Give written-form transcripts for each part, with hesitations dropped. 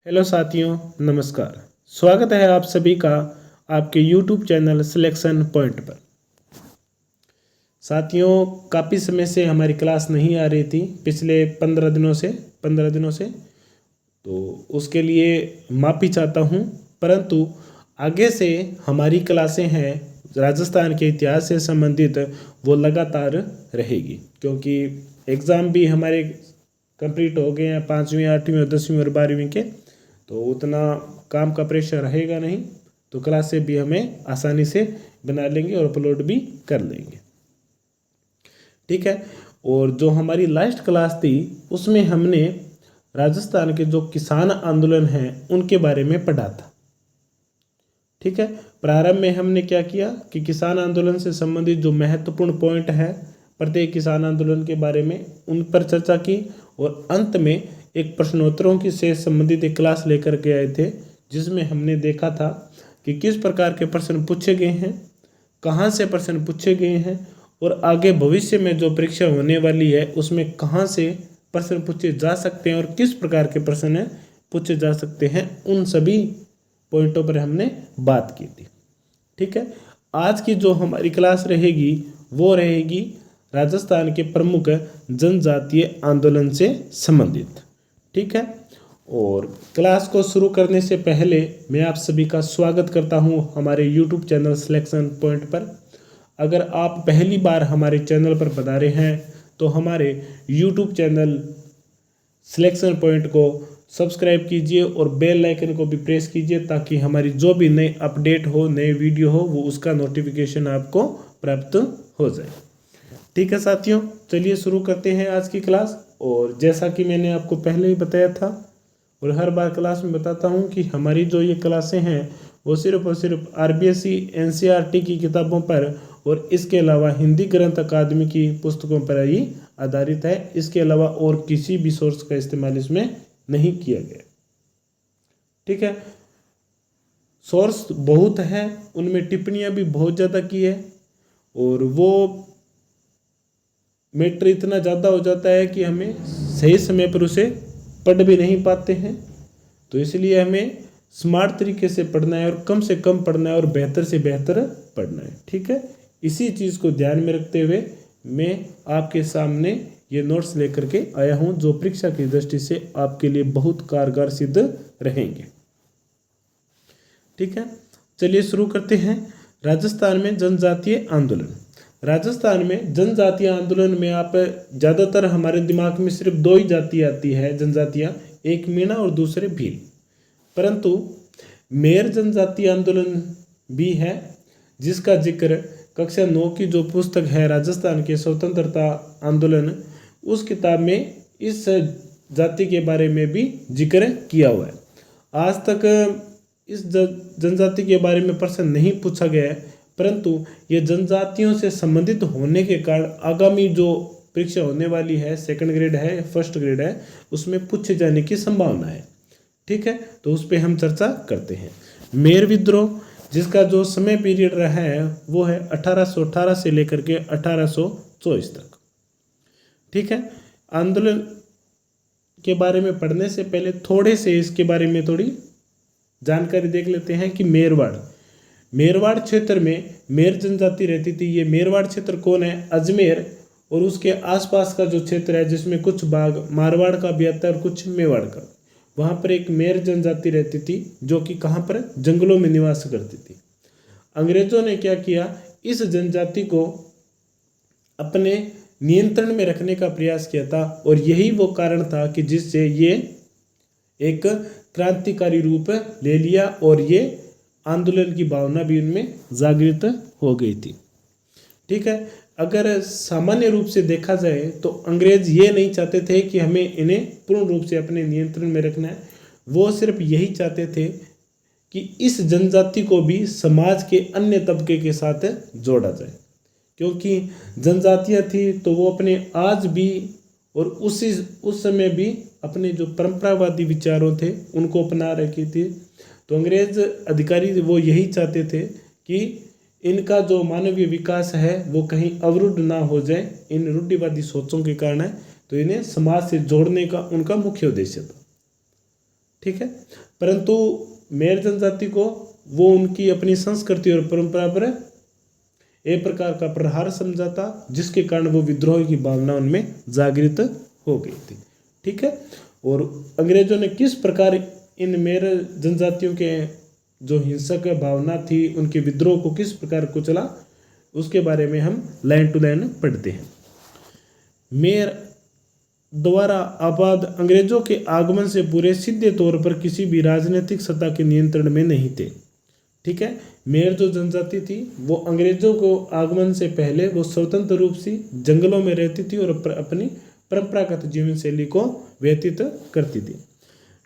Hello साथियों, नमस्कार। स्वागत है आप सभी का आपके YouTube चैनल सिलेक्शन पॉइंट पर। साथियों, काफ़ी समय से हमारी क्लास नहीं आ रही थी, पिछले 15 दिनों से तो उसके लिए माफ़ी चाहता हूँ। परंतु आगे से हमारी क्लासें हैं राजस्थान के इतिहास से संबंधित, वो लगातार रहेगी, क्योंकि एग्ज़ाम भी हमारे कंप्लीट हो गए हैं 5वीं 8वीं और 10वीं और 12वीं के, तो उतना काम का प्रेशर रहेगा नहीं, तो क्लासें भी हमें आसानी से बना लेंगे और अपलोड भी कर लेंगे। ठीक है। और जो हमारी लास्ट क्लास थी उसमें हमने राजस्थान के जो किसान आंदोलन हैं उनके बारे में पढ़ा था। ठीक है। प्रारंभ में हमने क्या किया कि किसान आंदोलन से संबंधित जो महत्वपूर्ण पॉइंट है प्रत्येक किसान आंदोलन के बारे में उन पर चर्चा की, और अंत में एक प्रश्नोत्तरों की से संबंधित एक क्लास लेकर के आए थे, जिसमें हमने देखा था कि किस प्रकार के प्रश्न पूछे गए हैं, कहाँ से प्रश्न पूछे गए हैं, और आगे भविष्य में जो परीक्षा होने वाली है उसमें कहाँ से प्रश्न पूछे जा सकते हैं और किस प्रकार के प्रश्न पूछे जा सकते हैं, उन सभी पॉइंटों पर हमने बात की थी। ठीक है। आज की जो हमारी क्लास रहेगी वो रहेगी राजस्थान के प्रमुख जनजातीय आंदोलन से संबंधित। ठीक है। और क्लास को शुरू करने से पहले मैं आप सभी का स्वागत करता हूं हमारे YouTube चैनल सिलेक्शन पॉइंट पर। अगर आप पहली बार हमारे चैनल पर पधारे हैं तो हमारे YouTube चैनल सिलेक्शन पॉइंट को सब्सक्राइब कीजिए और बेल आइकन को भी प्रेस कीजिए, ताकि हमारी जो भी नए अपडेट हो, नए वीडियो हो, वो उसका नोटिफिकेशन आपको प्राप्त हो जाए। ठीक है साथियों, चलिए शुरू करते हैं आज की क्लास। और जैसा कि मैंने आपको पहले ही बताया था और हर बार क्लास में बताता हूं कि हमारी जो ये क्लासें हैं वो सिर्फ और सिर्फ RBSE NCERT की किताबों पर और इसके अलावा हिंदी ग्रंथ अकादमी की पुस्तकों पर ही आधारित है। इसके अलावा और किसी भी सोर्स का इस्तेमाल इसमें नहीं किया गया। ठीक है। सोर्स बहुत है, उनमें टिप्पणियां भी बहुत ज़्यादा की है, और वो मैटर इतना ज़्यादा हो जाता है कि हमें सही समय पर उसे पढ़ भी नहीं पाते हैं। तो इसलिए हमें स्मार्ट तरीके से पढ़ना है और कम से कम पढ़ना है और बेहतर से बेहतर पढ़ना है। ठीक है। इसी चीज़ को ध्यान में रखते हुए मैं आपके सामने ये नोट्स लेकर के आया हूँ, जो परीक्षा की दृष्टि से आपके लिए बहुत कारगर सिद्ध रहेंगे। ठीक है। चलिए शुरू करते हैं। राजस्थान में जनजातीय आंदोलन। राजस्थान में जनजातीय आंदोलन में आप ज़्यादातर हमारे दिमाग में सिर्फ दो ही जाति आती है जनजातियाँ, एक मीणा और दूसरे भील। परंतु मेर जनजातीय आंदोलन भी है, जिसका जिक्र कक्षा 9 की जो पुस्तक है राजस्थान के स्वतंत्रता आंदोलन, उस किताब में इस जाति के बारे में भी जिक्र किया हुआ है। आज तक इस जनजाति के बारे में प्रश्न नहीं पूछा गया है, परंतु ये जनजातियों से संबंधित होने के कारण आगामी जो परीक्षा होने वाली है, सेकंड ग्रेड है, फर्स्ट ग्रेड है, उसमें पूछे जाने की संभावना है। ठीक है। तो उस पर हम चर्चा करते हैं। मेर विद्रोह, जिसका जो समय पीरियड रहा है वो है 1818 से लेकर के 1824 तक। ठीक है। आंदोलन के बारे में पढ़ने से पहले थोड़े से इसके बारे में थोड़ी जानकारी देख लेते हैं कि मेरवाड़ क्षेत्र में मेर जनजाति रहती थी। ये मेरवाड़ क्षेत्र कौन है? अजमेर और उसके आसपास का जो क्षेत्र है, जिसमें कुछ भाग मारवाड़ का भी आता है और कुछ मेवाड़ का, वहाँ पर एक मेर जनजाति रहती थी, जो कि कहाँ पर? जंगलों में निवास करती थी। अंग्रेजों ने क्या किया, इस जनजाति को अपने नियंत्रण में रखने का प्रयास किया था, और यही वो कारण था कि जिससे ये एक क्रांतिकारी रूप ले लिया और ये आंदोलन की भावना भी उनमें जागृत हो गई थी। ठीक है। अगर सामान्य रूप से देखा जाए तो अंग्रेज ये नहीं चाहते थे कि हमें इन्हें पूर्ण रूप से अपने नियंत्रण में रखना है। वो सिर्फ यही चाहते थे कि इस जनजाति को भी समाज के अन्य तबके के साथ जोड़ा जाए, क्योंकि जनजातियाँ थी तो वो अपने आज भी और उस समय भी अपने जो परंपरावादी विचारों थे उनको अपना रखी थी। तो अंग्रेज अधिकारी वो यही चाहते थे कि इनका जो मानवीय विकास है वो कहीं अवरुद्ध ना हो जाए इन रूढ़िवादी सोचों के कारण। तो इन्हें समाज से जोड़ने का उनका मुख्य उद्देश्य था। ठीक है। परंतु मेर जनजाति को वो उनकी अपनी संस्कृति और परंपरा पर एक प्रकार का प्रहार समझा था, जिसके कारण वो विद्रोह की भावना उनमें जागृत हो गई थी। ठीक है। और अंग्रेजों ने किस प्रकार इन मेर जनजातियों के जो हिंसक भावना थी, उनके विद्रोह को किस प्रकार कुचला, उसके बारे में हम लाइन टू लाइन पढ़ते हैं। मेर द्वारा आबाद अंग्रेजों के आगमन से पूरे सीधे तौर पर किसी भी राजनीतिक सत्ता के नियंत्रण में नहीं थे। ठीक है। मेर जो जनजाति थी वो अंग्रेजों को आगमन से पहले वो स्वतंत्र रूप से जंगलों में रहती थी और अपनी परंपरागत जीवन शैली को व्यतीत करती थी।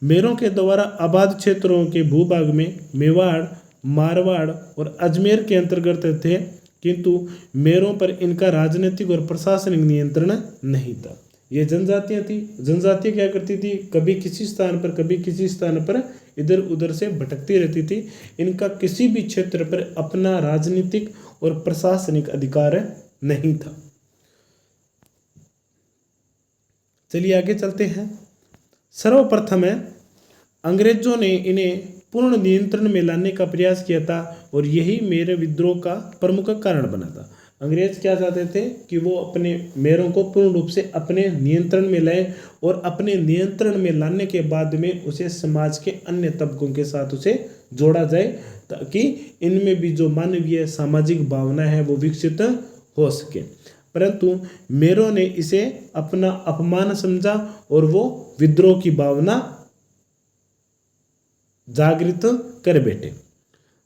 मेरों के द्वारा आबाद क्षेत्रों के भूभाग में मेवाड़, मारवाड़ और अजमेर के अंतर्गत थे, किंतु मेरों पर इनका राजनीतिक और प्रशासनिक नियंत्रण नहीं था। ये जनजातियां थी। जनजातियां क्या करती थी, कभी किसी स्थान पर कभी किसी स्थान पर इधर उधर से भटकती रहती थी। इनका किसी भी क्षेत्र पर अपना राजनीतिक और प्रशासनिक अधिकार नहीं था। चलिए आगे चलते हैं। सर्वप्रथम अंग्रेजों ने इन्हें पूर्ण नियंत्रण में लाने का प्रयास किया था और यही मेरे विद्रोह का प्रमुख कारण बना था। अंग्रेज क्या चाहते थे कि वो अपने मेरों को पूर्ण रूप से अपने नियंत्रण में लाए और अपने नियंत्रण में लाने के बाद में उसे समाज के अन्य तबकों के साथ उसे जोड़ा जाए, ताकि इनमें भी जो मानवीय सामाजिक भावना है वो विकसित हो सके। परंतु मेरों ने इसे अपना अपमान समझा और वो विद्रोह की भावना जागृत कर बैठे।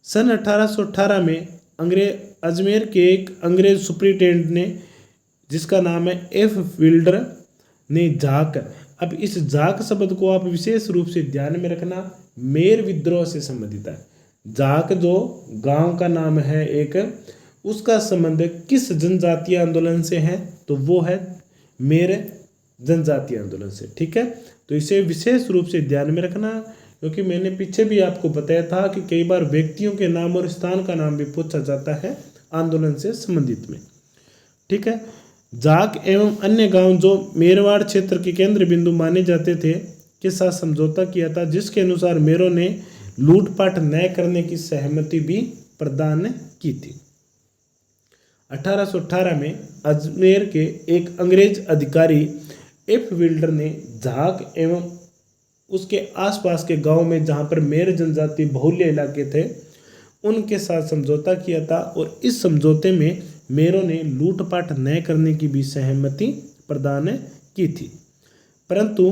सन 1818 में अजमेर के एक अंग्रेज सुप्रिटेंडेंट ने, जिसका नाम है एफ विल्डर, ने झाक, अब इस झाक शब्द को आप विशेष रूप से ध्यान में रखना, मेर विद्रोह से संबंधित है। झाक जो गांव का नाम है एक, उसका संबंध किस जनजातीय आंदोलन से है, तो वो है मेर जनजातीय आंदोलन से। ठीक है। तो इसे विशेष रूप से ध्यान में रखना, क्योंकि मैंने पीछे भी आपको बताया था कि कई बार व्यक्तियों के नाम और स्थान का नाम भी पूछा जाता है आंदोलन से संबंधित में। ठीक है। झाक एवं अन्य गांव जो मेरवाड़ क्षेत्र के केंद्र बिंदु माने जाते थे के साथ समझौता किया था, जिसके अनुसार मेरों ने लूटपाट न करने की सहमति भी प्रदान की थी। 1818 में अजमेर के एक अंग्रेज अधिकारी एफ विल्डर ने झाक एवं उसके आसपास के गांव में, जहां पर मेर जनजाति बहुल्य इलाके थे, उनके साथ समझौता किया था और इस समझौते में मेरों ने लूटपाट न करने की भी सहमति प्रदान की थी। परंतु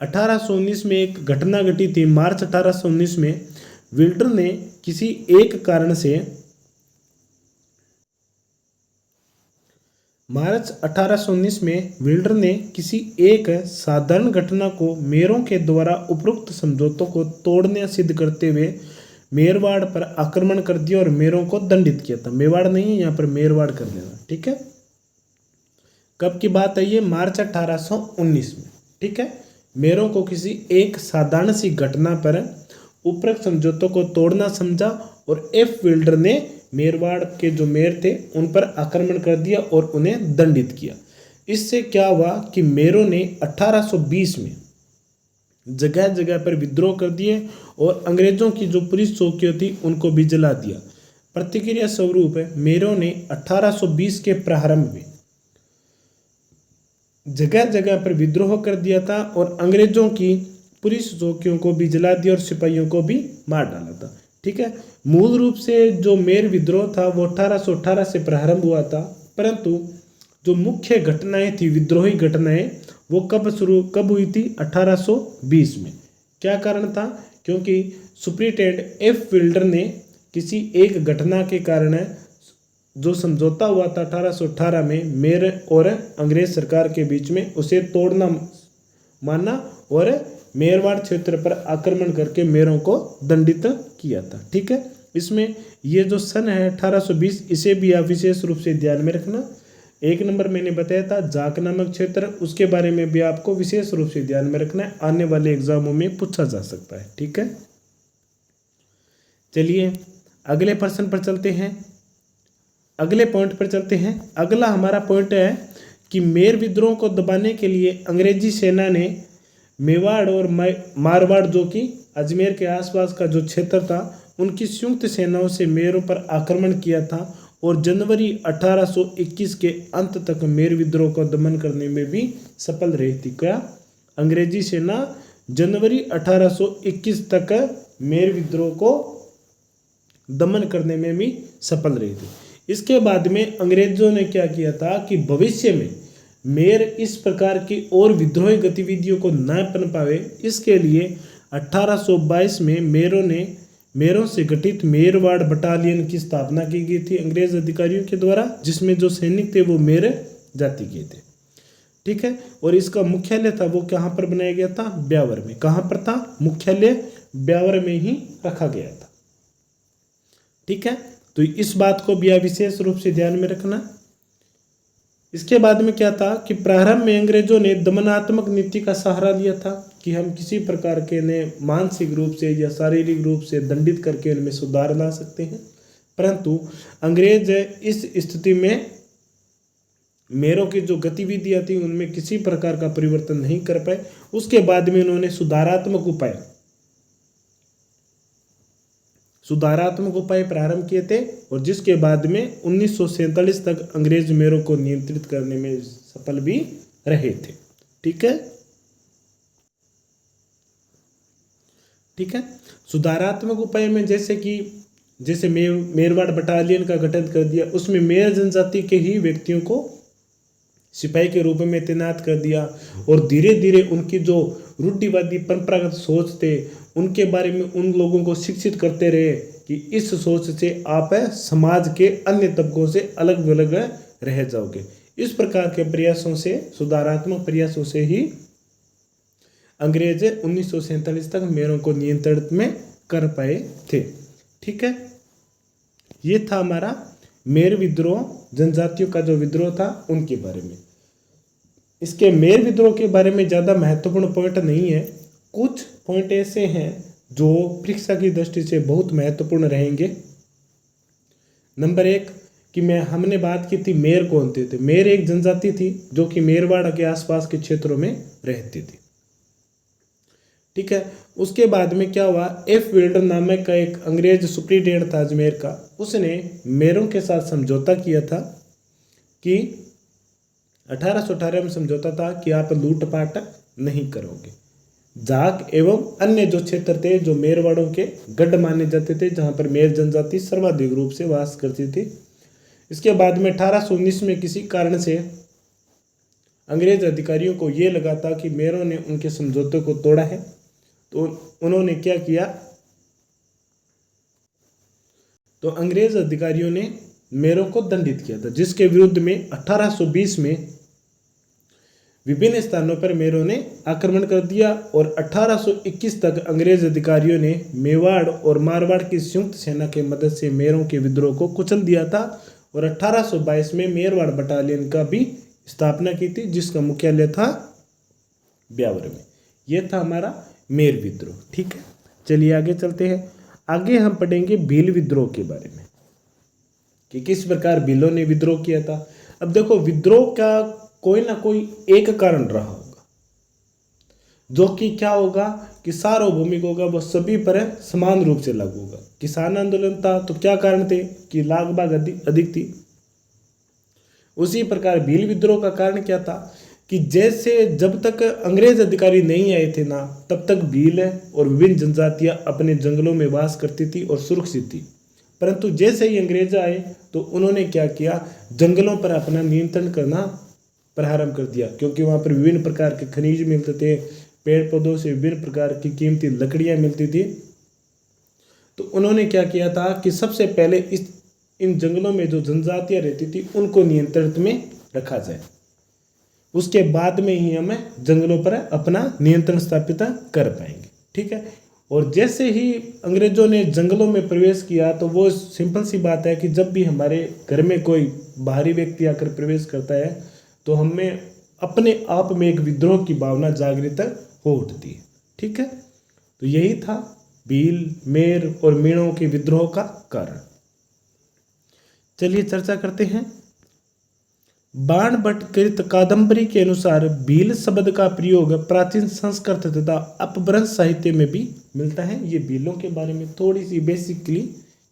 1819 में एक घटना घटी थी। मार्च 1819 में विल्डर ने किसी एक कारण से मार्च 1819 में विल्डर ने किसी एक साधारण घटना को मेरों के द्वारा उपरोक्त समझौतों को तोड़ने सिद्ध करते हुए मेरवाड़ पर आक्रमण कर दिया और मेरों को दंडित किया था। मेवाड़ नहीं है, यहाँ पर मेरवाड़ कर देना। ठीक है। कब की बात है ये? मार्च 1819 में। ठीक है। मेरों को किसी एक साधारण सी घटना पर उपरोक्त समझौतों को तोड़ना समझा और एफ विल्डर ने मेरवाड़ के जो मेयर थे उन पर आक्रमण कर दिया और उन्हें दंडित किया। इससे क्या हुआ कि मेरों ने 1820 में जगह जगह पर विद्रोह कर दिए और अंग्रेजों की जो पुलिस चौकियां थी उनको भी जला दिया। प्रतिक्रिया स्वरूप मेरों ने 1820 के प्रारंभ में जगह जगह पर विद्रोह कर दिया था और अंग्रेजों की पुलिस चौकियों को भी जला दिया और सिपाहियों को भी मार डाला था। ठीक है। मूल रूप से जो मेर विद्रोह था वो 1818 से प्रारंभ हुआ था, परंतु जो मुख्य घटनाएं थी, विद्रोही घटनाएं, वो कब हुई थी? 1820 में। क्या कारण था? क्योंकि सुप्रिटेंडेंट एफ विल्डर ने किसी एक घटना के कारण जो समझौता हुआ था 1818 में मेर और अंग्रेज सरकार के बीच में, उसे तोड़ना माना और मेरवाड़ क्षेत्र पर आक्रमण करके मेरों को दंडित किया था। ठीक है। इसमें ये जो सन है 1820, इसे भी आप विशेष रूप से ध्यान में रखना। एक नंबर मैंने बताया था झाक नामक क्षेत्र, उसके बारे में भी आपको विशेष रूप से ध्यान में रखना है, आने वाले एग्जामों में पूछा जा सकता है। ठीक है। चलिए अगले प्रश्न पर चलते हैं, अगले पॉइंट पर चलते हैं। अगला हमारा पॉइंट है कि मेर विद्रोह को दबाने के लिए अंग्रेजी सेना ने मेवाड़ और मारवाड़ जो कि अजमेर के आसपास का जो क्षेत्र था उनकी संयुक्त सेनाओं से मेरों पर आक्रमण किया था और जनवरी 1821 के अंत तक मेर विद्रोह को दमन करने में भी सफल रही थी। क्या अंग्रेजी सेना जनवरी 1821 तक मेर विद्रोह को दमन करने में भी सफल रही थी। इसके बाद में अंग्रेजों ने क्या किया था कि भविष्य में मेर इस प्रकार की और विद्रोही गतिविधियों को न पन पावे, इसके लिए 1822 में मेरों से गठित मेरवाड़ बटालियन की स्थापना की गई थी अंग्रेज अधिकारियों के द्वारा, जिसमें जो सैनिक थे वो मेर जाति के थे। ठीक है, और इसका मुख्यालय था वो कहाँ पर बनाया गया था? ब्यावर में। कहाँ पर था? मुख्यालय ब्यावर में ही रखा गया था। ठीक है, तो इस बात को भी आप विशेष रूप से ध्यान में रखना। इसके बाद में क्या था कि प्रारंभ में अंग्रेजों ने दमनात्मक नीति का सहारा लिया था कि हम किसी प्रकार के ने मानसिक रूप से या शारीरिक रूप से दंडित करके उनमें सुधार ला सकते हैं, परंतु अंग्रेज इस स्थिति में मेरों की जो गतिविधियां थी उनमें किसी प्रकार का परिवर्तन नहीं कर पाए। उसके बाद में उन्होंने सुधारात्मक उपाय प्रारंभ किए थे और जिसके बाद में 1947 तक अंग्रेज मेरों को नियंत्रित करने में सफल भी रहे थे। ठीक है, सुधारात्मक उपाय में जैसे मेरवाड़ बटालियन का गठन कर दिया, उसमें मेर जनजाति के ही व्यक्तियों को सिपाही के रूप में तैनात कर दिया और धीरे धीरे उनकी जो रूढ़िवादी परंपरागत सोच थे उनके बारे में उन लोगों को शिक्षित करते रहे कि इस सोच से आप समाज के अन्य तबकों से अलग अलग रह जाओगे। इस प्रकार के प्रयासों से, सुधारात्मक प्रयासों से ही अंग्रेज 1947 तक मेरों को नियंत्रण में कर पाए थे। ठीक है, ये था हमारा मेर विद्रोह, जनजातियों का जो विद्रोह था उनके बारे में। इसके मेर विद्रोह के बारे में ज़्यादा महत्वपूर्ण पॉइंट नहीं है, कुछ पॉइंट ऐसे हैं जो परीक्षा की दृष्टि से बहुत महत्वपूर्ण रहेंगे। नंबर 1 कि हमने बात की थी मेर कौन थे। मेर एक जनजाति थी जो कि मेरवाड़ के आसपास के क्षेत्रों में रहती थी। ठीक है, उसके बाद में क्या हुआ, एफ विल्डन नामक का एक अंग्रेज सुप्रिटेंडेंट था अजमेर का, उसने मेरों के साथ समझौता किया था कि 1818 में समझौता था कि आप लूटपाट नहीं करोगे। जाट एवं अन्य जो क्षेत्र थे जो मेरवाड़ों के गढ़ माने जाते थे, जहाँ पर मेर जनजाति सर्वाधिक रूप से वास करती थी। इसके बाद में 1819 में किसी कारण से अंग्रेज अधिकारियों को ये लगा था कि मेरों ने उनके समझौते को तोड़ा है, तो उन्होंने क्या किया, तो अंग्रेज अधिकारियों ने मेरों को दंडित किया था, जिसके विरुद्ध में 1820 में विभिन्न स्थानों पर मेरों ने आक्रमण कर दिया और 1821 तक अंग्रेज अधिकारियों ने मेवाड़ और मारवाड़ की संयुक्त सेना की मदद से मेरों के विद्रोह को कुचल दिया था और 1822 में मेरवाड़ बटालियन का भी स्थापना की थी, जिसका मुख्यालय था ब्यावर में। यह था हमारा मेर विद्रोह। ठीक है, चलिए आगे चलते हैं। आगे हम पढ़ेंगे भील विद्रोह के बारे में कि किस प्रकार भीलों ने विद्रोह किया था। अब देखो, विद्रोह का कोई ना कोई एक कारण रहा होगा, जो कि क्या होगा कि सार्वभौमिक होगा, वह सभी पर समान रूप से लागू होगा। किसान आंदोलन था तो क्या कारण थे कि लागबाग अधिक थी। उसी प्रकार भील विद्रोह का कारण क्या था कि जैसे जब तक अंग्रेज अधिकारी नहीं आए थे ना, तब तक भील और विभिन्न जनजातियां अपने जंगलों में वास करती थी और सुरक्षित थी, परंतु जैसे ही अंग्रेज आए तो उन्होंने क्या किया, जंगलों पर अपना नियंत्रण करना प्रारंभ कर दिया, क्योंकि वहाँ पर विभिन्न प्रकार के खनिज मिलते थे, पेड़ पौधों से विभिन्न प्रकार की कीमती लकड़ियाँ मिलती थी। तो उन्होंने क्या किया था कि सबसे पहले इन जंगलों में जो जनजातियाँ रहती थी उनको नियंत्रण में रखा जाए, उसके बाद में ही हमें जंगलों पर अपना नियंत्रण स्थापित कर पाएंगे। ठीक है, और जैसे ही अंग्रेजों ने जंगलों में प्रवेश किया तो वो सिंपल सी बात है कि जब भी हमारे घर में कोई बाहरी व्यक्ति आकर प्रवेश करता है तो हमें अपने आप में एक विद्रोह की भावना जागृत हो उठती है। ठीक है, तो यही था भील, मेर और मीणों के विद्रोह का कारण। चलिए चर्चा करते हैं। बाणभट्ट कादंबरी के अनुसार भील शब्द का प्रयोग प्राचीन संस्कृत तथा अपभ्रंश साहित्य में भी मिलता है। ये भीलों के बारे में थोड़ी सी बेसिकली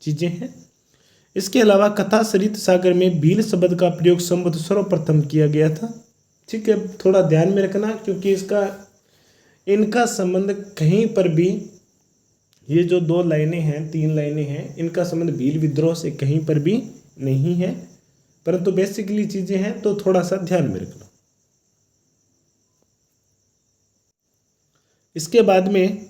चीजें हैं। इसके अलावा कथा सरित सागर में भील शब्द का प्रयोग संभवतः सर्वप्रथम किया गया था। ठीक है, थोड़ा ध्यान में रखना, क्योंकि इनका संबंध कहीं पर भी, ये जो 2 लाइनें हैं 3 लाइनें हैं, इनका संबंध भील विद्रोह से कहीं पर भी नहीं है, परंतु बेसिकली चीजें हैं तो थोड़ा सा ध्यान में रखना। इसके बाद में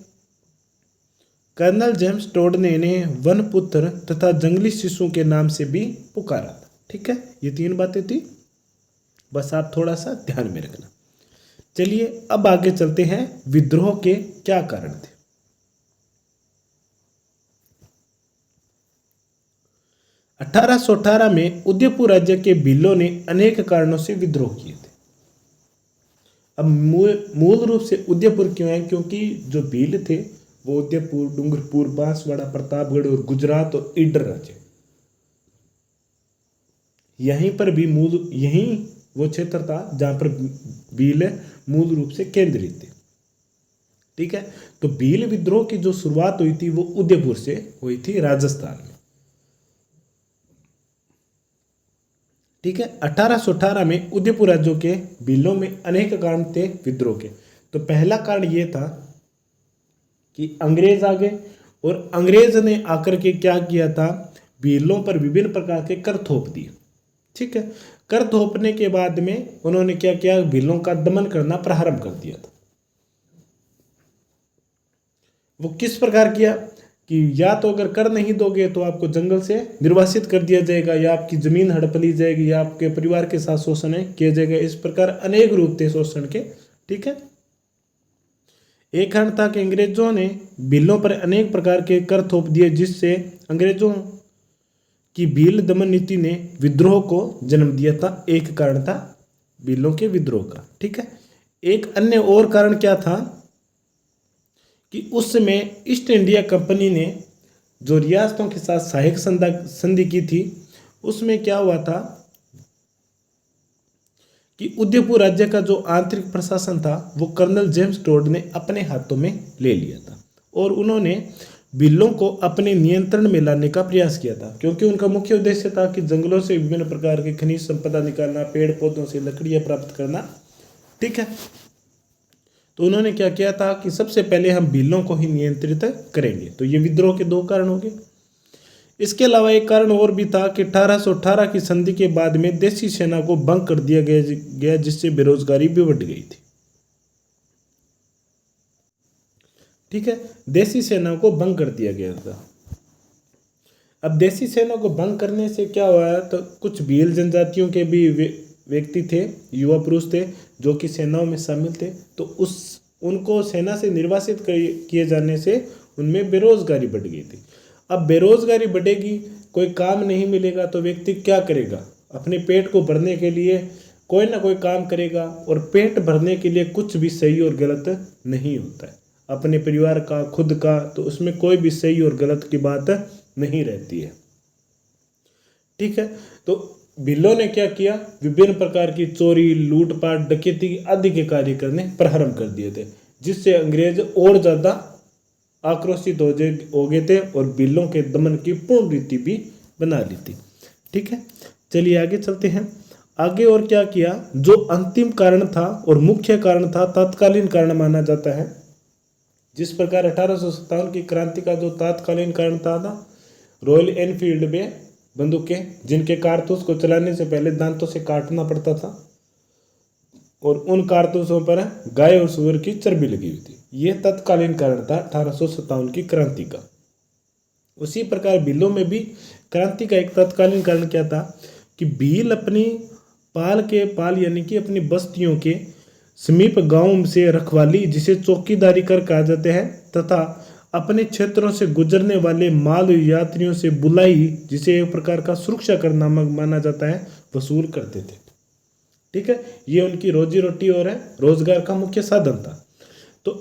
कर्नल जेम्स टोड ने इन्हें वनपुत्र तथा जंगली शिशु के नाम से भी पुकारा था। ठीक है, ये 3 बातें थी, बस आप थोड़ा सा ध्यान में रखना। चलिए अब आगे चलते हैं, विद्रोह के क्या कारण थे। 1818 में उदयपुर राज्य के भीलों ने अनेक कारणों से विद्रोह किए थे। अब मूल रूप से उदयपुर क्यों है, क्योंकि जो भील थे वो उदयपुर, डूंगरपुर, बांसवाड़ा, प्रतापगढ़ और गुजरात और ईडर राज्य, यहीं पर भी यहीं वो क्षेत्र था जहां पर भील मूल रूप से केंद्रित थे। ठीक है, तो भील विद्रोह की जो शुरुआत हुई थी वो उदयपुर से हुई थी, राजस्थान में। ठीक है, 1818 में उदयपुर राज्यों के भीलों में अनेक कारण थे विद्रोह के। तो पहला कारण ये था कि अंग्रेज आ गए, और अंग्रेज ने आकर के क्या किया था, भीलों पर विभिन्न प्रकार के कर थोप दिए। ठीक है, कर थोपने के बाद में उन्होंने क्या किया, भीलों का दमन करना प्रारंभ कर दिया था। वो किस प्रकार किया कि या तो अगर कर नहीं दोगे तो आपको जंगल से निर्वासित कर दिया जाएगा, या आपकी जमीन हड़प ली जाएगी, या आपके परिवार के साथ शोषण किया जाएगा। इस प्रकार अनेक रूप थे शोषण के। ठीक है, एक कारण था कि अंग्रेजों ने भीलों पर अनेक प्रकार के कर थोप दिए, जिससे अंग्रेजों की भील दमन नीति ने विद्रोह को जन्म दिया था। एक कारण था भीलों के विद्रोह का। ठीक है, एक अन्य और कारण क्या था कि उस समय ईस्ट इंडिया कंपनी ने जो रियासतों के साथ सहायक संधि की थी, उसमें क्या हुआ था कि उदयपुर राज्य का जो आंतरिक प्रशासन था वो कर्नल जेम्स टोड ने अपने हाथों में ले लिया था, और उन्होंने भीलों को अपने नियंत्रण में लाने का प्रयास किया था, क्योंकि उनका मुख्य उद्देश्य था कि जंगलों से विभिन्न प्रकार के खनिज संपदा निकालना, पेड़ पौधों से लकड़ियां प्राप्त करना। ठीक है, तो उन्होंने क्या किया था कि सबसे पहले हम भीलों को ही नियंत्रित करेंगे। तो ये विद्रोह के 2 कारण हो गए। इसके अलावा एक कारण और भी था कि 1818 की संधि के बाद में देसी सेना को भंग कर दिया गया, जिससे बेरोजगारी भी बढ़ गई थी। ठीक है, देसी सेना को भंग कर दिया गया था। अब देसी सेना को भंग करने से क्या हुआ, तो कुछ भील जनजातियों के भी व्यक्ति थे, युवा पुरुष थे, जो कि सेनाओं में शामिल थे। तो उनको सेना से निर्वासित किए जाने से उनमें बेरोजगारी बढ़ गई थी। अब बेरोजगारी बढ़ेगी, कोई काम नहीं मिलेगा, तो व्यक्ति क्या करेगा, अपने पेट को भरने के लिए कोई ना कोई काम करेगा, और पेट भरने के लिए कुछ भी सही और गलत नहीं होता है, अपने परिवार का, खुद का, तो उसमें कोई भी सही और गलत की बात नहीं रहती है। ठीक है, तो भीलों ने क्या किया, विभिन्न प्रकार की चोरी, लूटपाट, डकैती आदि के कार्य करने प्रारंभ कर दिए थे, जिससे अंग्रेज और ज्यादा आक्रोशित हो गए थे और भीलों के दमन की पूर्ण रीति भी बना ली थी। ठीक है, चलिए आगे चलते हैं। आगे और क्या किया, जो अंतिम कारण था और मुख्य कारण था, तत्कालीन कारण माना जाता है। जिस प्रकार 1857 की क्रांति का जो तत्कालीन कारण था रॉयल एनफील्ड में बंदूकें, जिनके कारतूस को चलाने से पहले दांतों से काटना पड़ता था, और उन कारतूसों पर गाय और सूअर की चर्बी लगी हुई थी। यह तत्कालीन कारण था 1857 की क्रांति का। उसी प्रकार भीलों में भी क्रांति का एक तत्कालीन कारण क्या था कि भील अपनी पाल यानी कि अपनी बस्तियों के समीप गांव से रखवाली, जिसे चौकीदारी कर कहा जाते हैं, तथा अपने क्षेत्रों से गुजरने वाले माल यात्रियों से बुलाई, जिसे एक प्रकार का सुरक्षा कर नामक माना जाता है, वसूल करते थे। ठीक है, ये उनकी रोजी रोटी और रोजगार का मुख्य साधन था। तो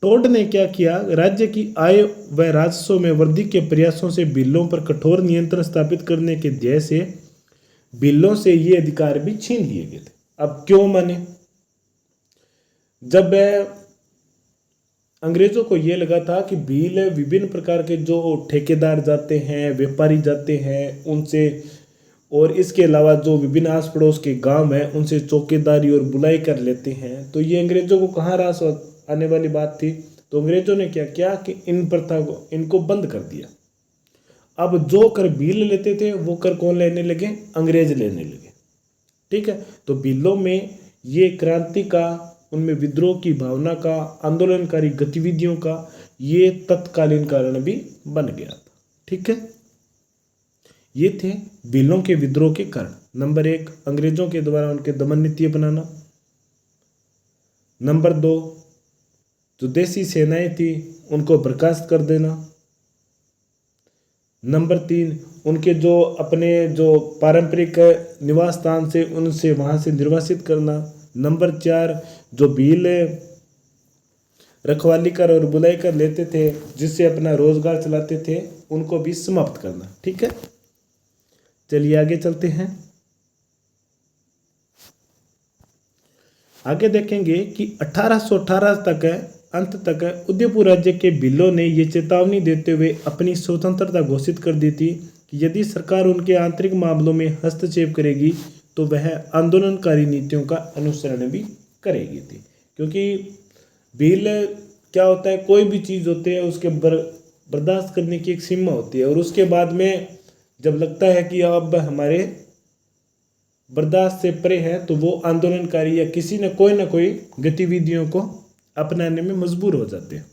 टोड ने क्या किया, राज्य की आय व राजस्व में वृद्धि के प्रयासों से भीलों पर कठोर नियंत्रण स्थापित करने के ध्येय से भीलों से ये अधिकार भी छीन लिए गए थे। अब क्यों माने? जब अंग्रेजों को ये लगा था कि भील विभिन्न प्रकार के जो ठेकेदार जाते हैं, व्यापारी जाते हैं उनसे, और इसके अलावा जो विभिन्न आस पड़ोस के गांव हैं उनसे चौकीदारी और बुलाई कर लेते हैं, तो ये अंग्रेजों को कहाँ रास आने वाली बात थी। तो अंग्रेजों ने क्या किया कि इन प्रथा को, इनको बंद कर दिया। अब जो कर भील लेते थे वो कर कौन लेने लगे? अंग्रेज लेने लगे। ठीक है, तो भीलों में ये क्रांति का, उनमें विद्रोह की भावना का, आंदोलनकारी गतिविधियों का ये तत्कालीन कारण भी बन गया था। ठीक है, ये थे भीलों के विद्रोह के कारण। नंबर 1, अंग्रेजों के द्वारा उनके दमन नीति अपनाना। नंबर 2, जो देसी सेनाएं थी उनको बर्खास्त कर देना। नंबर 3, उनके जो अपने जो पारंपरिक निवास स्थान से उनसे वहाँ से निर्वासित करना। नंबर 4, जो भील रखवाली कर और बुलाई कर लेते थे जिससे अपना रोजगार चलाते थे, उनको भी समाप्त करना। ठीक है, चलिए आगे चलते हैं। आगे देखेंगे कि 1818 तक अंत तक उदयपुर राज्य के भीलों ने ये चेतावनी देते हुए अपनी स्वतंत्रता घोषित कर दी थी कि यदि सरकार उनके आंतरिक मामलों में हस्तक्षेप करेगी तो वह आंदोलनकारी नीतियों का अनुसरण भी करेगी थी। क्योंकि भील क्या होता है, कोई भी चीज़ होती है उसके बर्दाश्त करने की एक सीमा होती है, और उसके बाद में जब लगता है कि अब हमारे बर्दाश्त से परे है तो वो आंदोलनकारी या किसी न कोई गतिविधियों को अपनाने में मजबूर हो जाते हैं।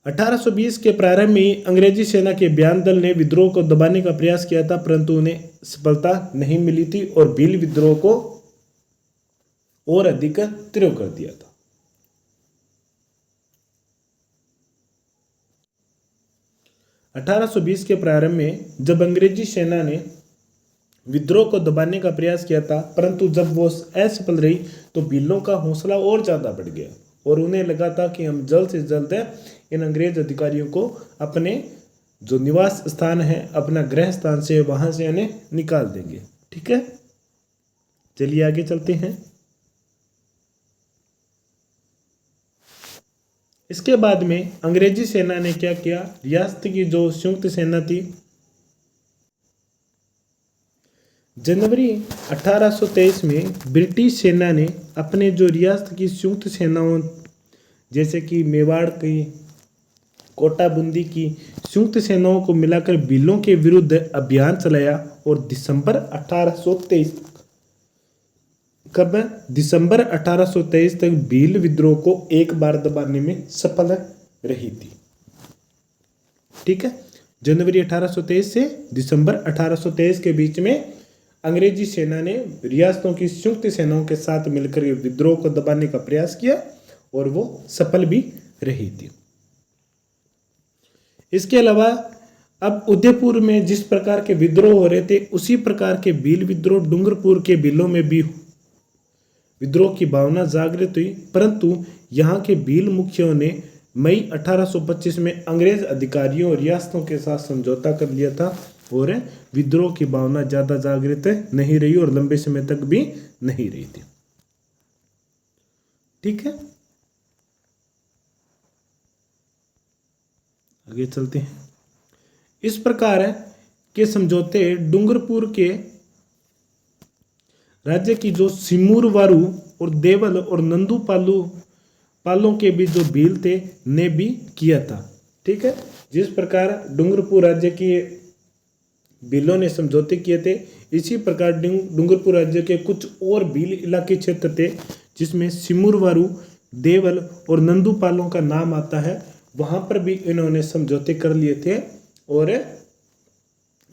1820 के प्रारंभ में अंग्रेजी सेना के बयान दल ने विद्रोह को दबाने का प्रयास किया था, परंतु उन्हें सफलता नहीं मिली थी और भील विद्रोह को और अधिक तीव्र कर दिया था। अठारह के प्रारंभ में जब अंग्रेजी सेना ने विद्रोह को दबाने का प्रयास किया था, परंतु जब वो असफल रही तो भीलों का हौसला और ज़्यादा बढ़ गया और उन्हें लगा था कि हम जल्द से जल्द इन अंग्रेज अधिकारियों को अपने जो निवास स्थान है, अपना गृह स्थान से, वहाँ से उन्हें निकाल देंगे। ठीक है, चलिए आगे चलते हैं। इसके बाद में अंग्रेजी सेना ने क्या किया, रियासत की जो संयुक्त सेना थी, जनवरी 1823 में ब्रिटिश सेना ने अपने जो रियासत की संयुक्त सेनाओं जैसे कि मेवाड़ की, कोटा बूंदी की संयुक्त सेनाओं को मिलाकर भीलों के विरुद्ध अभियान चलाया और दिसंबर 1823 तक भील विद्रोह को एक बार दबाने में सफल रही थी। ठीक है, जनवरी 1823 से दिसंबर 1823 के बीच में अंग्रेजी सेना ने रियासतों की संयुक्त सेनाओं के साथ मिलकर विद्रोह को दबाने का प्रयास किया और वो सफल भी रही थी। इसके अलावा अब उदयपुर में जिस प्रकार के विद्रोह हो रहे थे उसी प्रकार के भील विद्रोह डूंगरपुर के भीलों में भी विद्रोह की भावना जागृत हुई, परंतु यहाँ के भील मुखियों ने मई 1825 में अंग्रेज अधिकारियों और रियासतों के साथ समझौता कर लिया था और विद्रोह की भावना ज़्यादा जागृत नहीं रही और लंबे समय तक भी नहीं रही थी। ठीक है, आगे चलते हैं। इस प्रकार के समझौते डूंगरपुर के राज्य की जो सिमुरवारू और देवल और नंदू पालों के भी जो भील थे ने भी किया था। ठीक है, जिस प्रकार डूंगरपुर राज्य के भीलों ने समझौते किए थे, इसी प्रकार डूंगरपुर राज्य के कुछ और भील इलाके क्षेत्र थे जिसमें सिमुरवारू, देवल और नंदू पालों का नाम आता है, वहाँ पर भी इन्होंने समझौते कर लिए थे और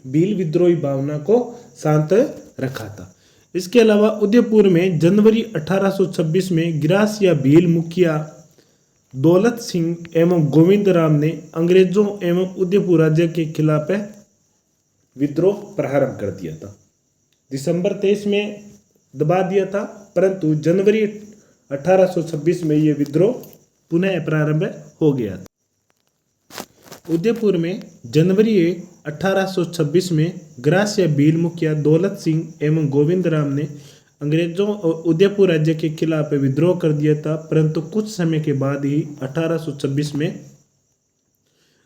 भील विद्रोही भावना को शांत रखा था। इसके अलावा उदयपुर में जनवरी 1826 में गिरासिया भील मुखिया दौलत सिंह एवं गोविंद राम ने अंग्रेजों एवं उदयपुर राज्य के खिलाफ विद्रोह प्रारंभ कर दिया था। दिसंबर 23 में दबा दिया था, परंतु जनवरी 1826 में ये विद्रोह पुनः प्रारंभ हो गया था। उदयपुर में जनवरी 1826 में ग्रास्य भील मुखिया दौलत सिंह एवं गोविंद राम ने अंग्रेजों और उदयपुर राज्य के खिलाफ विद्रोह कर दिया था, परंतु कुछ समय के बाद ही 1826 में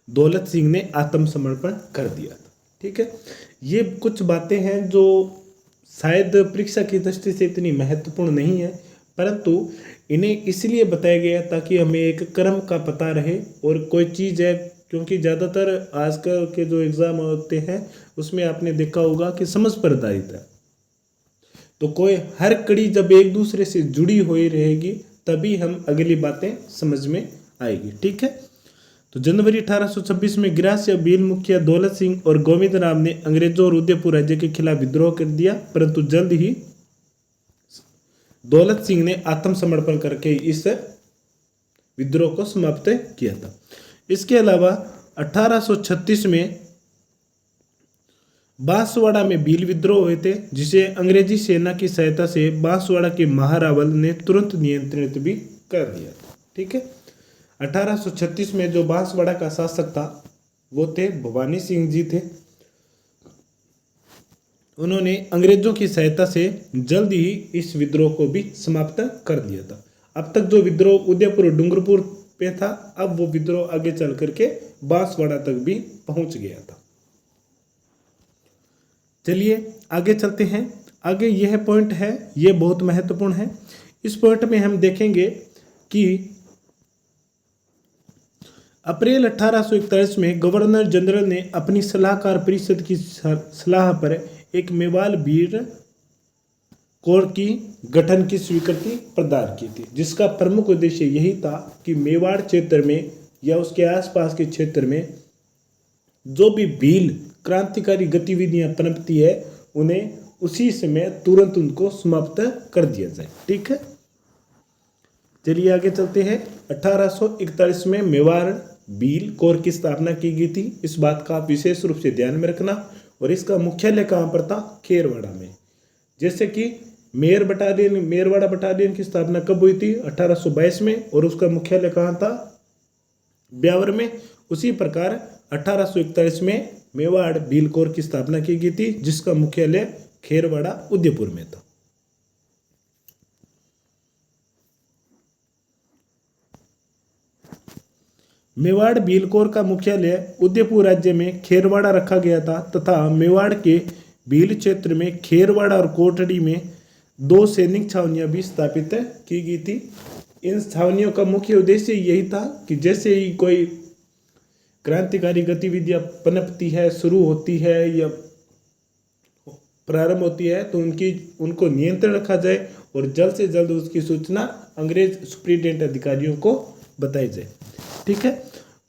दौलत सिंह ने आत्मसमर्पण कर दिया था। ठीक है, ये कुछ बातें हैं जो शायद परीक्षा की दृष्टि से इतनी महत्वपूर्ण नहीं है, परंतु इन्हें इसलिए बताया गया ताकि हमें एक क्रम का पता रहे। और कोई चीज़ है, क्योंकि ज़्यादातर आजकल के जो एग्ज़ाम होते हैं उसमें आपने देखा होगा कि समझ पर आधारित है, तो कोई हर कड़ी जब एक दूसरे से जुड़ी हुई रहेगी तभी हम अगली बातें समझ में आएगी। ठीक है, तो जनवरी 1826 में ग्रास्य भील मुखिया दौलत सिंह और गोविंद राम ने अंग्रेजों और उदयपुर राज्य के खिलाफ विद्रोह कर दिया, परंतु जल्द ही दौलत सिंह ने आत्मसमर्पण करके इस विद्रोह को समाप्त किया था। इसके अलावा 1836 में बांसवाड़ा में भील विद्रोह हुए थे, जिसे अंग्रेजी सेना की सहायता से बांसवाड़ा के महारावल ने तुरंत नियंत्रित भी कर दिया था। ठीक है, 1836 में जो बांसवाड़ा का शासक था वो थे भवानी सिंह जी थे। उन्होंने अंग्रेजों की सहायता से जल्द ही इस विद्रोह को भी समाप्त कर दिया था। अब तक जो विद्रोह उदयपुर डूंगरपुर पे था, अब वो विद्रोह आगे चल करके बांसवाड़ा तक भी पहुंच गया था। चलिए आगे चलते हैं। आगे यह पॉइंट है, ये बहुत महत्वपूर्ण है। इस पॉइंट में हम देखेंगे कि अप्रैल 1841 में गवर्नर जनरल ने अपनी सलाहकार परिषद की सलाह पर एक मेवाड़ भील कोर की गठन की स्वीकृति प्रदान की थी, जिसका प्रमुख उद्देश्य यही था कि मेवाड़ क्षेत्र में या उसके आसपास के क्षेत्र में जो भी भील क्रांतिकारी गतिविधियां पनपती है उन्हें उसी समय तुरंत उनको समाप्त कर दिया जाए। ठीक है, चलिए आगे चलते हैं। 1841 में मेवाड़ भील कोर की स्थापना की गई थी। इस बात का आप विशेष रूप से ध्यान में रखना। और इसका मुख्यालय कहाँ पर था? खेरवाड़ा में। जैसे कि मेरवाड़ा बटालियन की स्थापना कब हुई थी? 1822 में, और उसका मुख्यालय कहाँ था? ब्यावर में। उसी प्रकार 1841 में मेवाड़ भील कोर की स्थापना की गई थी, जिसका मुख्यालय खेरवाड़ा उदयपुर में था। मेवाड़ भील कोर का मुख्यालय उदयपुर राज्य में खेरवाड़ा रखा गया था तथा मेवाड़ के भील क्षेत्र में खेरवाड़ा और कोटड़ी में 2 सैनिक छावनियां भी स्थापित की गई थी। इन छावनियों का मुख्य उद्देश्य यही था कि जैसे ही कोई क्रांतिकारी गतिविधियां पनपती है, शुरू होती है या प्रारंभ होती है, तो उनको नियंत्रण रखा जाए और जल्द से जल्द उसकी सूचना अंग्रेज सुप्रीटेंडेंट अधिकारियों को बताई जाए। ठीक है,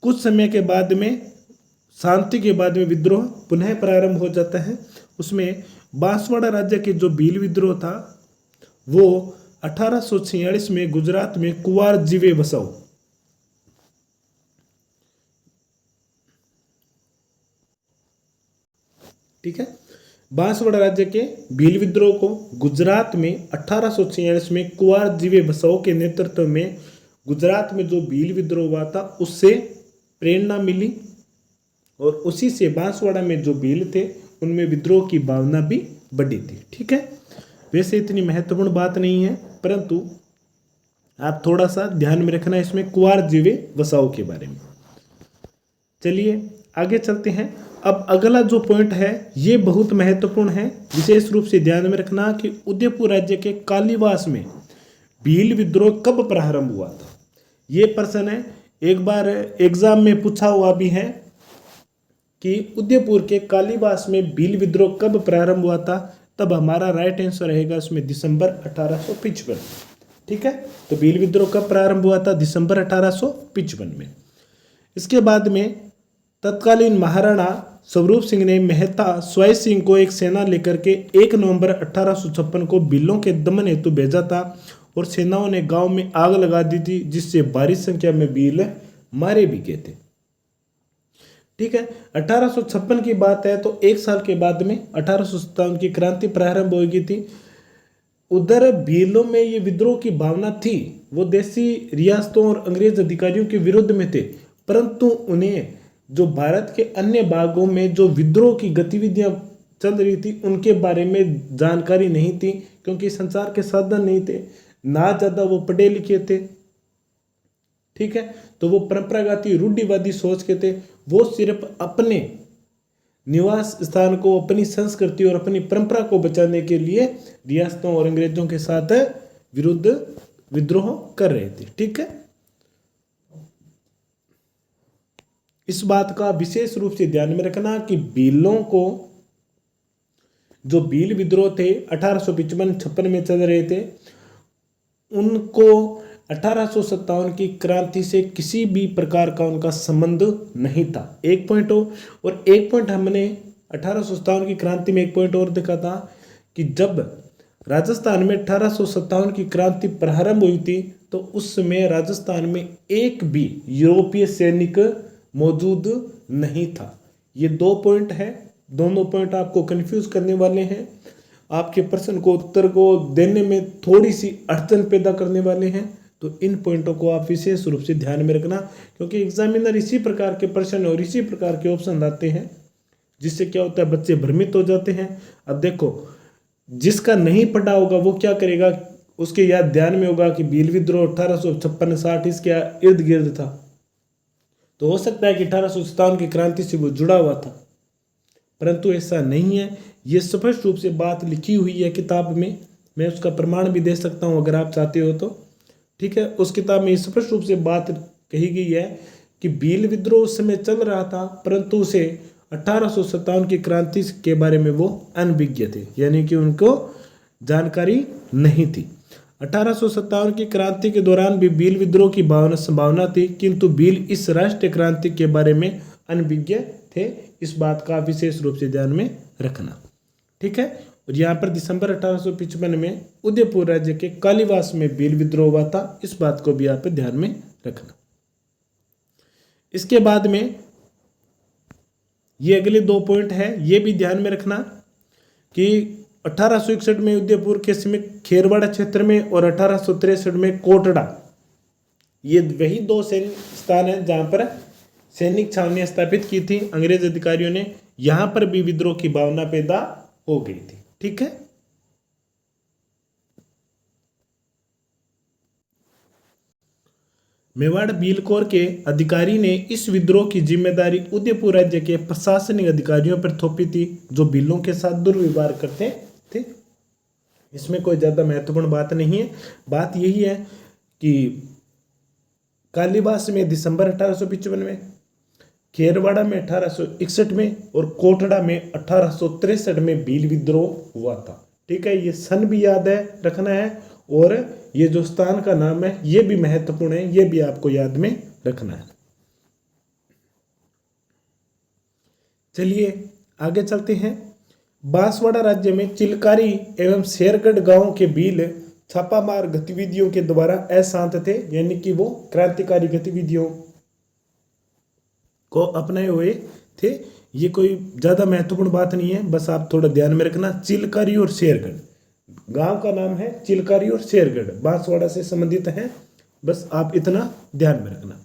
कुछ समय के बाद में, शांति के बाद में विद्रोह पुनः प्रारंभ हो जाता है। उसमें बांसवाड़ा राज्य के जो भील विद्रोह था वो 1846 में गुजरात में कुंवर जीवे बसाओ, ठीक है, बांसवाड़ा राज्य के भील विद्रोह को गुजरात में 1846 में कुंवर जीवे बसाओ के नेतृत्व में गुजरात में जो भील विद्रोह हुआ था उससे प्रेरणा मिली और उसी से बांसवाड़ा में जो भील थे उनमें विद्रोह की भावना भी बढ़ी थी। ठीक है, वैसे इतनी महत्वपूर्ण बात नहीं है, परंतु आप थोड़ा सा ध्यान में रखना इसमें कुंवर जीवे बसाओ के बारे में। चलिए आगे चलते हैं। अब अगला जो पॉइंट है ये बहुत महत्वपूर्ण है, विशेष रूप से ध्यान में रखना कि उदयपुर राज्य के कालीवास में भील विद्रोह कब प्रारंभ हुआ था। ये प्रश्न है, एक बार एग्जाम में पूछा हुआ भी है कि उदयपुर के कालीवास में भील विद्रोह कब प्रारंभ हुआ था। तब हमारा राइट आंसर रहेगा उसमें दिसंबर 1855। ठीक है, तो भील विद्रोह कब प्रारंभ हुआ था? दिसंबर 1855 में। इसके बाद में तत्कालीन महाराणा स्वरूप सिंह ने मेहता स्वाई सिंह को एक सेना लेकर के 1 नवंबर 1856 को भीलों के दमन हेतु भेजा था और सेनाओं ने गांव में आग लगा दी थी, जिससे भारी संख्या में भील मारे भी गए थे। ठीक है, 1856 की बात है तो 1 साल के बाद में 1857 की क्रांति प्रारंभ हो गई थी। उधर भीलों में ये विद्रोह की भावना थी, वो देसी रियासतों और अंग्रेज अधिकारियों के विरुद्ध में थे, परंतु उन्हें जो भारत के अन्य भागों में जो विद्रोह की गतिविधियां चल रही थी उनके बारे में जानकारी नहीं थी, क्योंकि संचार के साधन नहीं थे, ना ज़्यादा वो पढ़े लिखे थे। ठीक है, तो वो परंपरागत रूढ़िवादी सोच के थे। वो सिर्फ अपने निवास स्थान को, अपनी संस्कृति और अपनी परंपरा को बचाने के लिए रियासतों और अंग्रेजों के साथ विरुद्ध विद्रोह कर रहे थे। ठीक है, इस बात का विशेष रूप से ध्यान में रखना कि भीलों को, जो भील विद्रोह थे 1855-56 में चल रहे थे, उनको 1857 की क्रांति से किसी भी प्रकार का उनका संबंध नहीं था। एक पॉइंट हो, और एक पॉइंट हमने 1857 की क्रांति में एक पॉइंट और देखा था कि जब राजस्थान में 1857 की क्रांति प्रारंभ हुई थी तो उस समय राजस्थान में एक भी यूरोपीय सैनिक मौजूद नहीं था। ये दो पॉइंट है, दोनों पॉइंट आपको कंफ्यूज करने वाले हैं, आपके प्रश्न को, उत्तर को देने में थोड़ी सी अड़चन पैदा करने वाले हैं। तो इन पॉइंटों को आप विशेष रूप से ध्यान में रखना, क्योंकि एग्जामिनर इसी प्रकार के प्रश्न और इसी प्रकार के ऑप्शन आते हैं, जिससे क्या होता है, बच्चे भ्रमित हो जाते हैं। अब देखो, जिसका नहीं पढ़ा होगा वो क्या करेगा, उसके याद ध्यान में होगा कि भील विद्रोह 1856-60 इसके इर्द गिर्द था, तो हो सकता है कि 1857 की क्रांति से वो जुड़ा हुआ था, परंतु ऐसा नहीं है। ये स्पष्ट रूप से बात लिखी हुई है किताब में, मैं उसका प्रमाण भी दे सकता हूँ अगर आप चाहते हो तो। ठीक है, उस किताब में स्पष्ट रूप से बात कही गई है कि भील विद्रोह उस समय चल रहा था, परंतु उसे 1857 की क्रांति के बारे में वो अनभिज्ञ थे, यानी कि उनको जानकारी नहीं थी। 1857 की क्रांति के दौरान भी भील विद्रोह की संभावना थी, किंतु भील इस राष्ट्रीय क्रांति के बारे में अनभिज्ञ थे। इस बात का विशेष रूप से ध्यान में रखना। ठीक है, और यहाँ पर दिसंबर 1855 में उदयपुर राज्य के कालीवास में भील विद्रोह हुआ था, इस बात को भी आप ध्यान में रखना। इसके बाद में ये अगले दो पॉइंट है, ये भी ध्यान में रखना कि 1861 में उदयपुर के समीप खेरवाड़ा क्षेत्र में और 1863 में कोटड़ा, ये वही दो सैनिक स्थान है जहां पर सैनिक छावनियां स्थापित की थी अंग्रेज अधिकारियों ने। यहां पर भी विद्रोह की भावना पैदा हो गई थी। ठीक है, मेवाड़ भीलकोर के अधिकारी ने इस विद्रोह की जिम्मेदारी उदयपुर राज्य के प्रशासनिक अधिकारियों पर थोपी थी, जो भीलों के साथ दुर्व्यवहार करते थे। इसमें कोई ज़्यादा महत्वपूर्ण बात नहीं है, बात यही है कि कालीबास में दिसंबर 1855 में, खेरवाड़ा में 1861 में और कोटड़ा में 1863 में भील विद्रोह हुआ था। ठीक है, ये सन भी याद है रखना है, और ये जो स्थान का नाम है ये भी महत्वपूर्ण है, ये भी आपको याद में रखना है। चलिए आगे चलते हैं। बांसवाड़ा राज्य में चिलकारी एवं शेरगढ़ गांव के भील छापामार गतिविधियों के द्वारा अशांत थे, यानी कि वो क्रांतिकारी गतिविधियों को अपनाए हुए थे। ये कोई ज़्यादा महत्वपूर्ण बात नहीं है, बस आप थोड़ा ध्यान में रखना। चिलकारी और शेरगढ़, गांव का नाम है चिलकारी और शेरगढ़, बांसवाड़ा से संबंधित है, बस आप इतना ध्यान में रखना।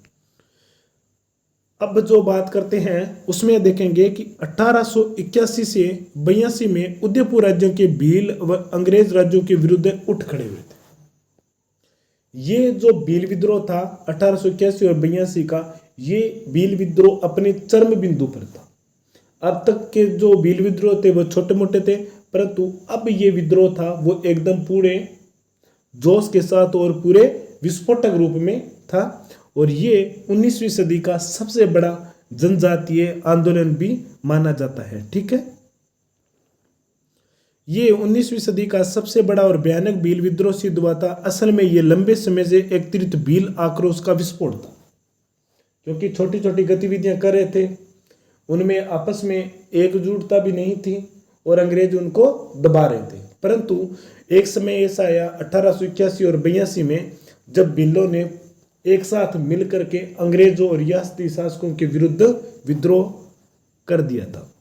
अब जो बात करते हैं उसमें देखेंगे कि 1881 से 82 में उदयपुर राज्यों के भील व अंग्रेज राज्यों के विरुद्ध उठ खड़े हुए थे। ये जो भील विद्रोह था 1881 और 82 का, ये भील विद्रोह अपने चरम बिंदु पर था। अब तक के जो भील विद्रोह थे वो छोटे मोटे थे, परंतु अब ये विद्रोह था वो एकदम पूरे जोश के साथ और पूरे विस्फोटक रूप में था, और ये 19वीं सदी का सबसे बड़ा जनजातीय आंदोलन भी माना जाता है। ठीक है, ये 19वीं सदी का सबसे बड़ा और भयानक भील विद्रोह सिद्ध हुआ था। असल में ये लंबे समय से एक तीव्र भील आक्रोश का विस्फोट था, क्योंकि छोटी छोटी गतिविधियां कर रहे थे, उनमें आपस में एकजुटता भी नहीं थी और अंग्रेज उनको दबा रहे थे। परंतु एक समय ऐसा आया 1881 और 82 में, जब भीलों ने एक साथ मिलकर के अंग्रेजों और रियासती शासकों के विरुद्ध विद्रोह कर दिया था।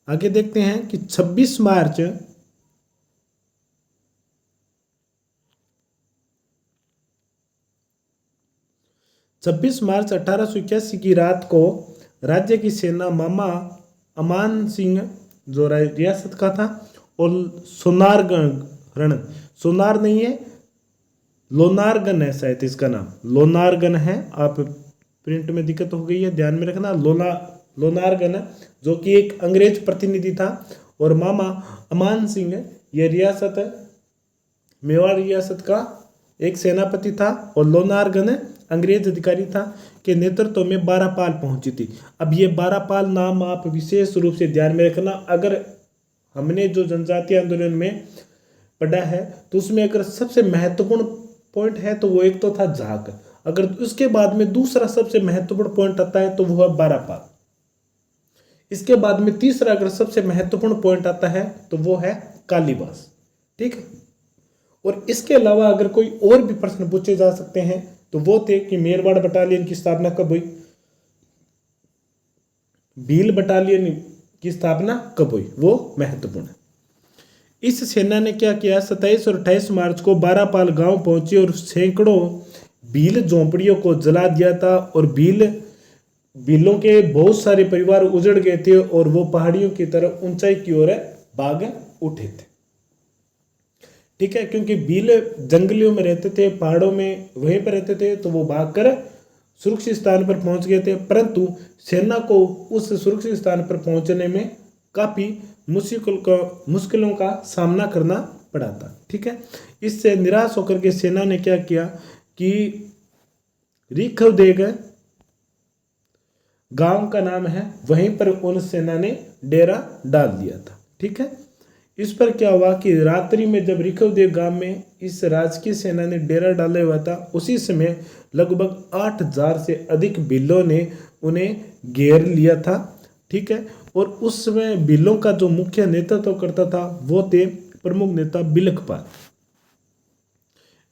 आगे देखते हैं कि 26 मार्च 26 मार्च 1881 की रात को राज्य की सेना मामा अमान सिंह जो रियासत का था और सोनारगढ़, सोनार नहीं है, लोनारगन है शायद इसका नाम, लोनारगन है, आप प्रिंट में दिक्कत हो गई है ध्यान में रखना, लोनारगन जो कि एक अंग्रेज प्रतिनिधि था, और मामा अमान सिंह ये रियासत मेवाड़ रियासत का एक सेनापति था, और लोनारगन अंग्रेज अधिकारी था के नेतृत्व में 12 पाल पहुंची थी। अब ये 12 पाल नाम आप विशेष रूप से ध्यान में रखना। अगर हमने जो जनजातीय आंदोलन में पढ़ा है तो उसमें अगर सबसे महत्वपूर्ण पॉइंट है तो वो एक तो था झाक, अगर उसके बाद में दूसरा सबसे महत्वपूर्ण पॉइंट आता है तो वो है 12 पाल, इसके बाद में तीसरा अगर सबसे महत्वपूर्ण पॉइंट आता है तो वो है कालीबास। ठीक है, और इसके अलावा अगर कोई और भी प्रश्न पूछे जा सकते हैं तो वो थे कि मेरवाड़ बटालियन की स्थापना कब हुई, भील बटालियन की स्थापना कब हुई, वो महत्वपूर्ण है। इस सेना ने क्या किया, 27 और 28 मार्च को 12 पाल गांव पहुंची और सैकड़ों भील झोंपड़ियों को जला दिया था, और भीलों के बहुत सारे परिवार उजड़ गए थे और वो पहाड़ियों की तरफ ऊंचाई की ओर भाग उठे थे। ठीक है, क्योंकि भील जंगलियों में रहते थे, पहाड़ों में वहीं पर रहते थे, तो वो भागकर सुरक्षित स्थान पर पहुंच गए थे, परंतु सेना को उस सुरक्षित स्थान पर पहुंचने में काफी मुश्किलों का सामना करना पड़ा था। ठीक है, इससे निराश होकर के सेना ने क्या किया कि रिखवदेग गांव का नाम है, वहीं पर उन सेना ने डेरा डाल दिया था। ठीक है, इस पर क्या हुआ कि रात्रि में जब रिखवदेव गांव में इस राजकीय सेना ने डेरा डाला हुआ था, उसी समय लगभग 8000 से अधिक भीलों ने उन्हें घेर लिया था। ठीक है, और उस समय भीलों का जो मुख्य नेतृत्व करता था वो थे प्रमुख नेता बिलखपाल।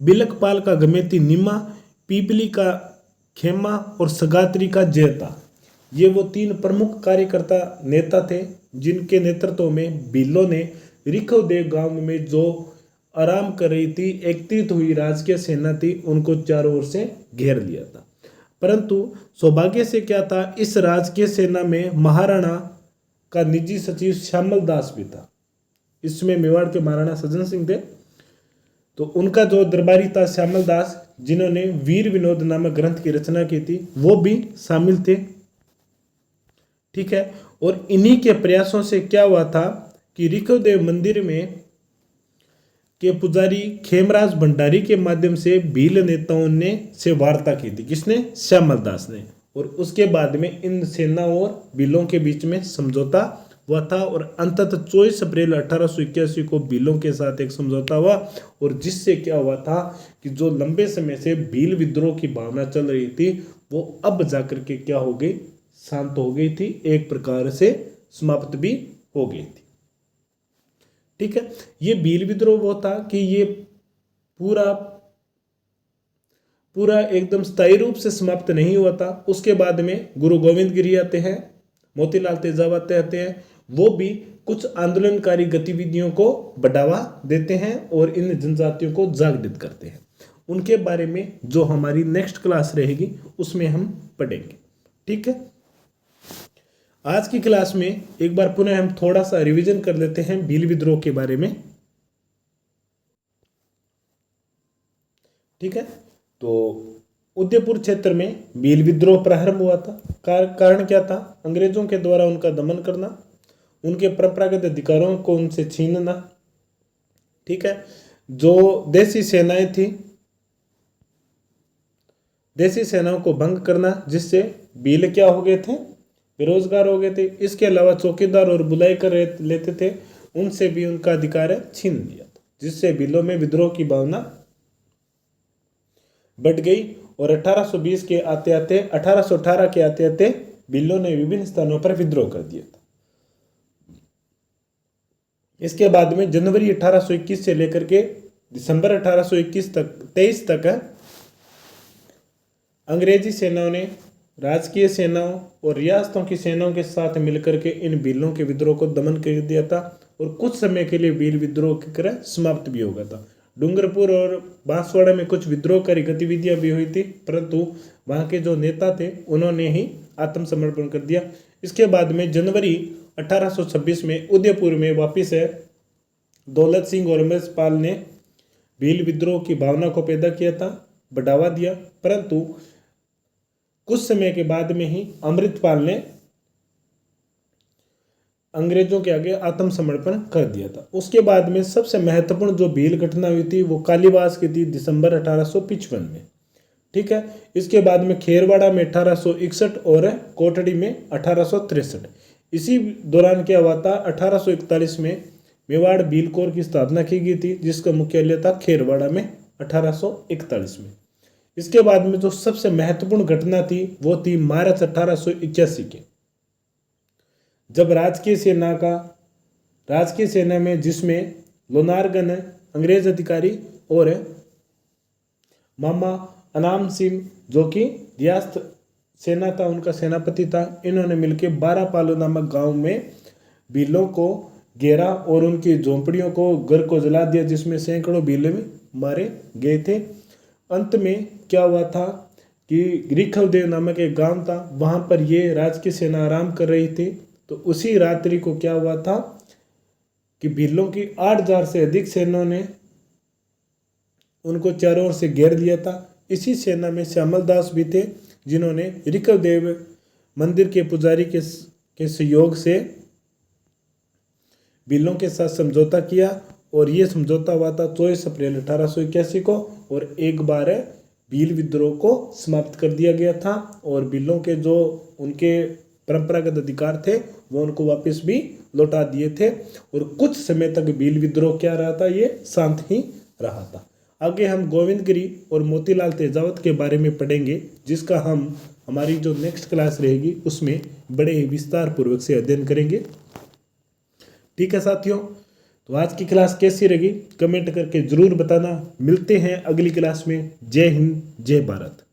बिलखपाल का गमेती निमा, पीपली का खेमा और सगात्री का जयता, ये वो 3 प्रमुख कार्यकर्ता नेता थे जिनके नेतृत्व में भीलों ने रिखवदेव गांव में जो आराम कर रही थी एकत्रित हुई राजकीय सेना थी उनको चारों ओर से घेर लिया था। परंतु सौभाग्य से क्या था, इस राजकीय सेना में महाराणा का निजी सचिव श्यामल दास भी था। इसमें मेवाड़ के महाराणा सज्जन सिंह थे, तो उनका जो दरबारी था श्यामल दास, जिन्होंने वीर विनोद नामक ग्रंथ की रचना की थी, वो भी शामिल थे। ठीक है, और इन्हीं के प्रयासों से क्या हुआ था कि रिखवदेव मंदिर में के पुजारी खेमराज भंडारी के माध्यम से भील नेताओं ने से वार्ता की थी। किसने? श्यामल दास ने। और उसके बाद में इन सेना और भीलों के बीच में समझौता हुआ था, और अंततः 24 अप्रैल 1881 को भीलों के साथ एक समझौता हुआ, और जिससे क्या हुआ था कि जो लंबे समय से भील विद्रोह की भावना चल रही थी वो अब जाकर के क्या हो गई, शांत हो गई थी, एक प्रकार से समाप्त भी हो गई थी। ठीक है, ये भील विद्रोह वो था कि ये पूरा एकदम स्थायी रूप से समाप्त नहीं हुआ था। उसके बाद में गुरु गोविंद गिरी आते हैं, मोतीलाल तेजाब आते हैं, वो भी कुछ आंदोलनकारी गतिविधियों को बढ़ावा देते हैं और इन जनजातियों को जागृत करते हैं। उनके बारे में जो हमारी नेक्स्ट क्लास रहेगी उसमें हम पढ़ेंगे। ठीक है, आज की क्लास में एक बार पुनः हम थोड़ा सा रिवीजन कर लेते हैं भील विद्रोह के बारे में। ठीक है, तो उदयपुर क्षेत्र में भील विद्रोह प्रारंभ हुआ था। कारण क्या था? अंग्रेजों के द्वारा उनका दमन करना, उनके परंपरागत अधिकारों को उनसे छीनना। ठीक है, जो देसी सेनाएं थी, देसी सेनाओं को भंग करना, जिससे भील क्या हो गए थे, बेरोजगार हो गए थे। इसके अलावा चौकीदार और बुलाई कर लेते थे, उनसे भी उनका अधिकार छीन लिया था, जिससे भीलों में विद्रोह की भावना बढ़ गई। और 1820 के आते आते 1818 के आते आते भीलों ने विभिन्न स्थानों पर विद्रोह कर दिया था। इसके बाद में जनवरी 1821 से लेकर के दिसंबर 1823 तक अंग्रेजी सेनाओं ने राजकीय सेनाओं और रियासतों की सेनाओं के साथ मिलकर के इन भीलों के विद्रोह को दमन कर दिया था, और कुछ समय के लिए भील विद्रोह की तरह समाप्त भी हो गया था। डूंगरपुर और बांसवाड़ा में कुछ विद्रोहकारी गतिविधियां भी हुई थी, परंतु वहाँ के जो नेता थे उन्होंने ही आत्मसमर्पण कर दिया। इसके बाद में जनवरी 1826 में उदयपुर में वापिस है दौलत सिंह और रमेश पाल ने भील विद्रोह की भावना को पैदा किया था, बढ़ावा दिया, परंतु कुछ समय के बाद में ही अमृतपाल ने अंग्रेजों के आगे आत्मसमर्पण कर दिया था। उसके बाद में सबसे महत्वपूर्ण जो भील घटना हुई थी वो कालीबास की थी दिसंबर 1855 में। ठीक है, इसके बाद में खेरवाड़ा में 1861 और कोटड़ी में 1863। इसी दौरान क्या हुआ था, 1841 में मेवाड़ भील कोर की स्थापना की गई थी, जिसका मुख्यालय था खेरवाड़ा में 1841 में। इसके बाद में जो सबसे महत्वपूर्ण घटना थी वो थी मार्च 1881 की, जब राजकीय सेना में जिसमें लोनारगन अंग्रेज अधिकारी और मामा अनाम सिंह जो कि रियासत सेना था उनका सेनापति था, इन्होंने मिलकर 12 पालो नामक गांव में भीलों को घेरा और उनकी झोंपड़ियों को घर को जला दिया, जिसमें सैकड़ों भील मारे गए थे। अंत में क्या हुआ था कि रिखवदेव नामक एक गांव था, वहां पर ये राजकीय सेना आराम कर रही थी। तो उसी रात्रि को क्या हुआ था कि भीलों की 8000 से अधिक सेना ने उनको चारों ओर से घेर लिया था। इसी सेना में श्यामल दास भी थे, जिन्होंने रिखवदेव मंदिर के पुजारी के सहयोग से भीलों के साथ समझौता किया और ये समझौता हुआ था 24 अप्रैल 1881 को, और एक बार भील विद्रोह को समाप्त कर दिया गया था और भीलों के जो उनके परंपरागत अधिकार थे वो उनको वापस भी लौटा दिए थे, और कुछ समय तक भील विद्रोह क्या रहा था, ये शांत ही रहा था। आगे हम गोविंदगिरी और मोतीलाल तेजावत के बारे में पढ़ेंगे, जिसका हम हमारी जो नेक्स्ट क्लास रहेगी उसमें बड़े ही विस्तार पूर्वक से अध्ययन करेंगे। ठीक है साथियों, तो आज की क्लास कैसी रही कमेंट करके ज़रूर बताना। मिलते हैं अगली क्लास में। जय हिंद, जय भारत।